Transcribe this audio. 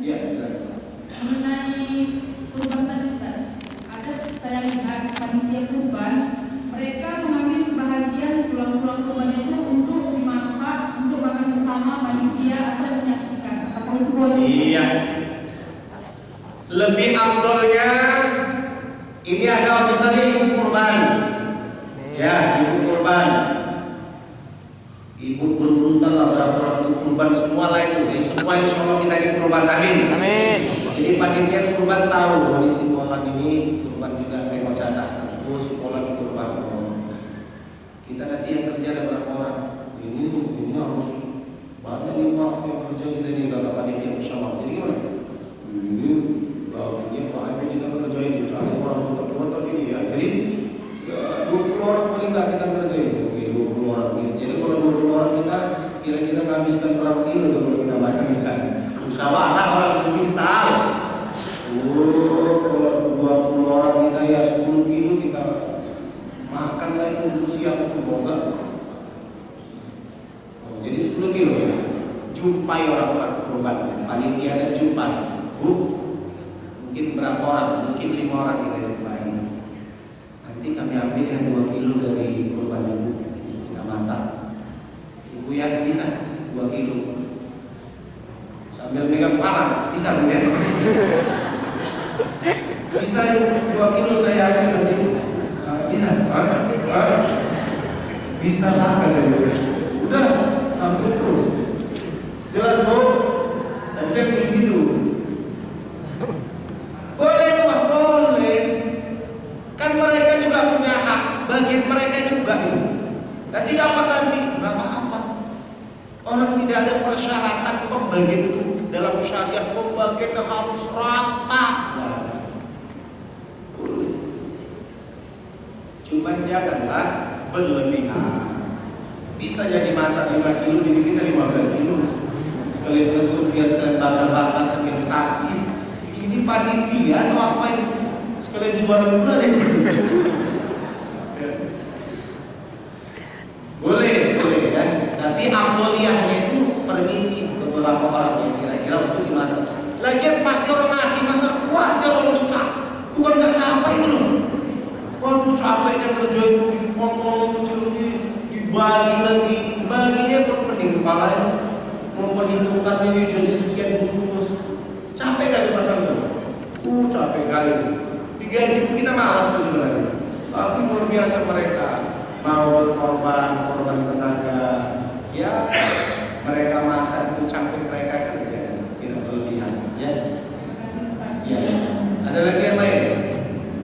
Iya, silakan. Mengenai kurban tadi Ustaz, ada saya lihat panitia kurban mereka mengambil sebahagian tulang-tulang kurban itu untuk dimasak untuk makan bersama panitia atau menyaksikan. Apakah itu boleh? Iya. Lebih afdolnya ini ada misalnya ibu kurban. Ya, ibu kurban. Ibu berurutan lah berapa orang untuk kurban semua lah itu. Jadi semua insya Allah kita ini kurban, amin. Amin. Jadi panitia kurban tahu bahwa di Simbolan ini kurban juga memang catat. Oh, Simbolan kurban. Kita nanti yang kerja ada berapa orang? Ini harus banyak nih Pak yang kerja kita ini kata panitia musyawarah. Jadi gimana? Ini bagiannya banyak kita kerjain, cari orang botak-botak ini ya. Jadi ya 20 orang paling nggak kita kerjain. Oke, 20 orang. Jadi kalau 20 orang kita kira-kira menghabiskan berapa kilo itu kalau kita banyak bisa. Musyawarah orang itu misal. Kalau 20 orang kita ya 10 kilo kita makan lah itu untuk siang itu boga. Jadi 10 kilo ya. Jumpai orang-orang kurban, panitia dan jumpai. Bu, mungkin berapa orang? Mungkin 5 orang kita jumpai. Nanti kami ambil yang 2 kilo dari kurban ibu, kita masak. Ibu yang bisa 2 kilo. Sambil megang kepala, bisa Bu ya? Bisa 2 kilo saya ambil nanti. Bisa? Bisa lah katanya. Udah, ambil terus. Jelas Bu? Tapi saya pilih gitu. Boleh Pak, boleh. Kan mereka juga punya hak, bagian mereka juga itu. Dan tidak apa nanti, nggak apa-apa. Orang tidak ada persyaratan pembagian itu dalam syariat, pembagian harus rata. Boleh. Cuman janganlah berlebihan. Bisa jadi masak 5 kilo, jadi kita 15 kilo. Sekalian mesum dia sekalian bakar-bakar sekalian sakit. Ini panitia atau apa ini? Sekalian jualan pula dari situ. Boleh ya. Tapi afdoliyahnya itu permisi beberapa orang yang kira-kira untuk dimasak. Lagian pasti orang ngasih masak wajar orang itu bukan nggak capek itu loh. Waduh capeknya kerja itu dipotong kecil dibagi lagi, baginya pening kepalanya. Memperhitungkan ini jadi sekian bungkus. Capek gak tuh pasang tuh? Capek kali. Digaji pun kita malas tuh sebenarnya. Tapi luar biasa mereka mau berkorban tenaga. Ya, mereka masak itu capek mereka kerja, tidak berlebihan. Ya. Ya. Ada lagi